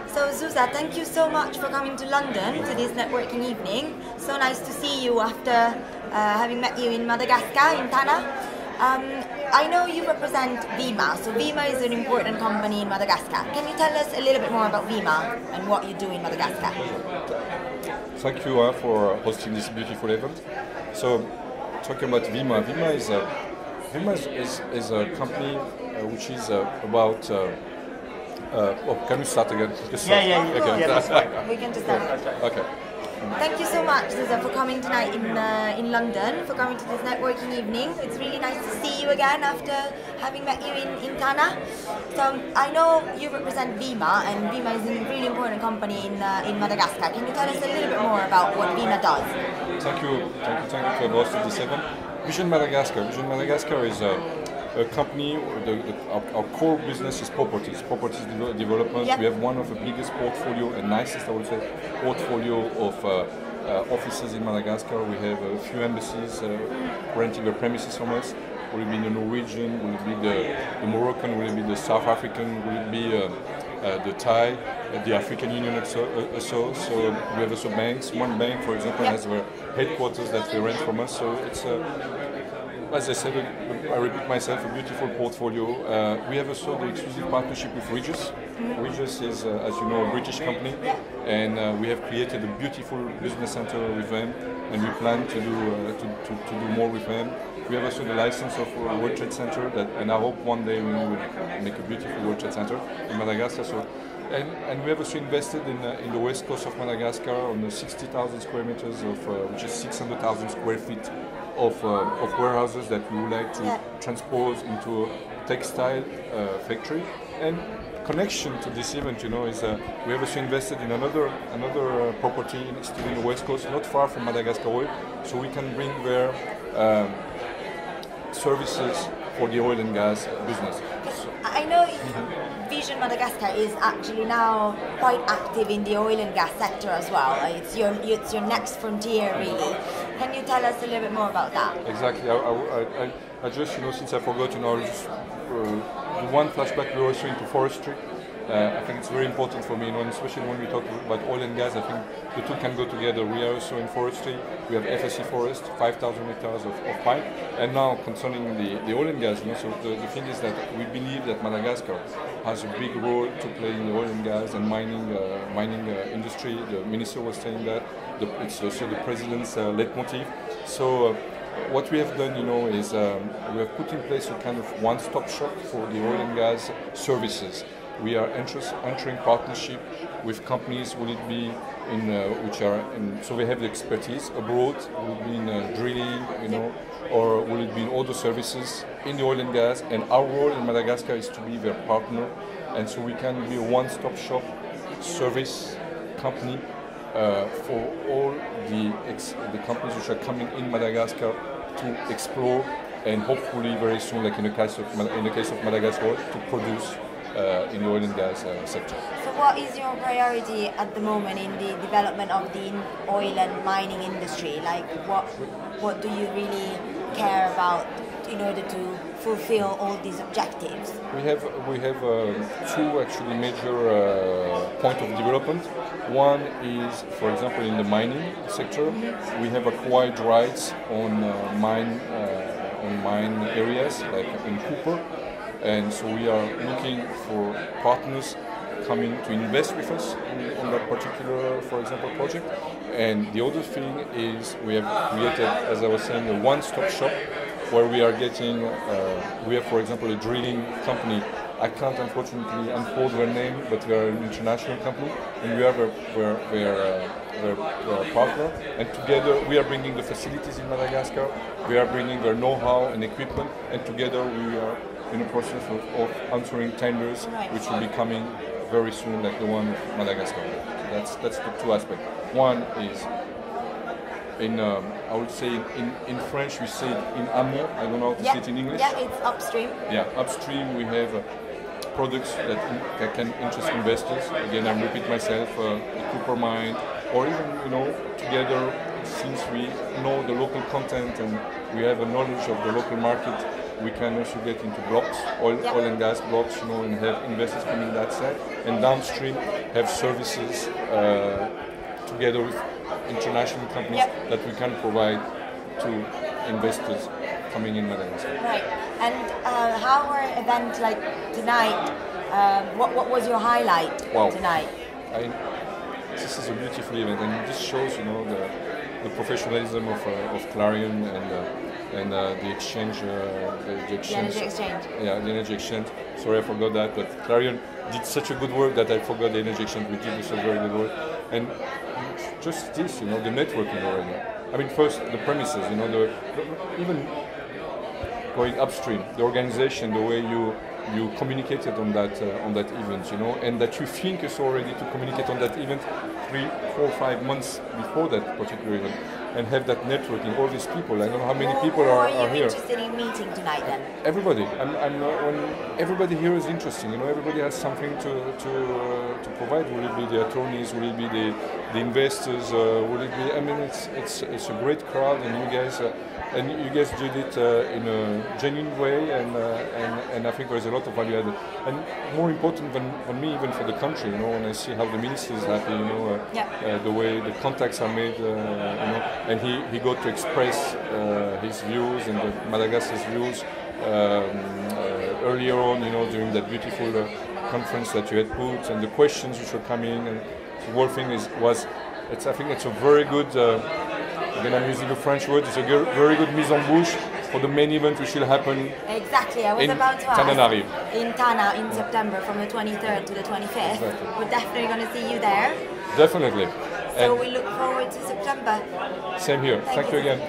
So Zouzar, thank you so much for coming to London to this networking evening. So nice to see you after having met you in Madagascar, in Tana. I know you represent Vima, so Vima is an important company in Madagascar. Can you tell us a little bit more about Vima and what you do in Madagascar? Thank you for hosting this beautiful event. So, talking about Vima, Vima is a company which is about. Can we start again? Yeah. Okay. That's fine. We can just start. Okay. Thank you so much, Zouzar, for coming tonight in London, for coming to this networking evening. It's really nice to see you again after having met you in Tana. So I know you represent Vima, and Vima is a really important company in Madagascar. Can you tell us a little bit more about what Vima does? Thank you for hosting this event. Vision Madagascar is a company. Our core business is properties development. Yep. We have one of the biggest portfolio and nicest, I would say, portfolio of offices in Madagascar. We have a few embassies renting the premises from us. Will it be the Norwegian? Will it be the Moroccan? Will it be the South African? Will it be the Thai? The African Union also. So we have also banks. One bank, for example, has their headquarters that they rent from us. So it's as I said, I repeat myself, a beautiful portfolio. We have also the exclusive partnership with Regis. Regis is, as you know, a British company, and we have created a beautiful business center with them, and we plan to do more with them. We have also the license of World Trade Center, and I hope one day we will make a beautiful World Trade Center in Madagascar. So, and we have also invested in the west coast of Madagascar on the 60,000 square meters of, which is 600,000 square feet of warehouses that we would like to transpose into a textile factory. And connection to this event, is we have also invested in another property still in the west coast, not far from Madagascar oil, so we can bring there services for the oil and gas business. I know Vision Madagascar is actually now quite active in the oil and gas sector as well. It's your next frontier, really. Can you tell us a little bit more about that? Exactly. I just, since I forgot, I'll just do one flashback. We're also into forestry. I think it's very important for me, especially when we talk about oil and gas. I think the two can go together. We are also in forestry. We have FSC forest, 5,000 hectares of pine. And now concerning the oil and gas, so the thing is that we believe that Madagascar has a big role to play in the oil and gas and mining industry. The minister was saying that. It's also the president's leitmotif. So what we have done, is we have put in place a kind of one-stop shop for the oil and gas services. We are entering partnership with companies. Will it be so we have the expertise abroad? Will it be in drilling, or will it be in other services in the oil and gas? And our role in Madagascar is to be their partner, and so we can be a one-stop shop service company for all the companies which are coming in Madagascar to explore, and hopefully very soon, like in the case of Madagascar, to produce in the oil and gas sector. So what is your priority at the moment in the development of the oil and mining industry? Like what do you really care about in order to fulfill all these objectives? We have two actually major points of development. One is, for example, in the mining sector, we have acquired rights on mine areas like in Cooper. And so we are looking for partners coming to invest with us on that particular, for example, project. And the other thing is we have created, as I was saying, a one-stop shop where we are getting, we have, for example, a drilling company. I can't unfortunately unfold their name, but they are an international company, and we are their partner. And together we are bringing the facilities in Madagascar, we are bringing their know-how and equipment, and together we are in the process of answering tenders, which will be coming very soon, like the one of Madagascar. So that's the two aspects. One is I would say in French we say it in amont. I don't know how to say it in English. Yeah, it's upstream. Yeah, upstream we have products that can interest investors. Again, I repeat myself, the Cooper mine, or even together, since we know the local content and we have a knowledge of the local market, we can also get into blocks, oil and gas blocks, you know, and have investors coming that side, and downstream have services together with international companies that we can provide to investors coming in Madagascar. Right. And how were events like tonight? What was your highlight tonight? This is a beautiful event, and this shows, you know, the professionalism of Clarion and the exchange, the exchange. The energy exchange. Yeah, the energy exchange. Sorry, I forgot that, but Clarion did such a good work that I forgot the energy exchange. We did such very good work, and just this, you know, the networking already. I mean, first the premises, you know, even going upstream, the organization, the way you communicated on that event, you know, and that you think is already to communicate on that event 3, 4, 5 months before that particular event, and have that networking. All these people, I don't know how many people are here. Are you interested in meeting tonight then? Everybody. When everybody here is interesting. You know, everybody has something to provide. Will it be the attorneys? Will it be the investors? Will it be? I mean, it's a great crowd, and you guys. And you guys did it in a genuine way, and I think there's a lot of value added. And more important than me, even for the country, you know, when I see how the minister is happy, you know, the way the contacts are made, you know, and he got to express his views and Madagascar's views earlier on, you know, during that beautiful conference that you had put, and the questions which were coming, and the whole thing I think it's a very good. Again, I'm using a French word. It's a very good mise en bouche for the main event which will happen. Exactly, I was about to ask. In Tana in September, from the 23rd to the 25th. Exactly. We're definitely going to see you there. Definitely. So we look forward to September. Same here. Thank you again.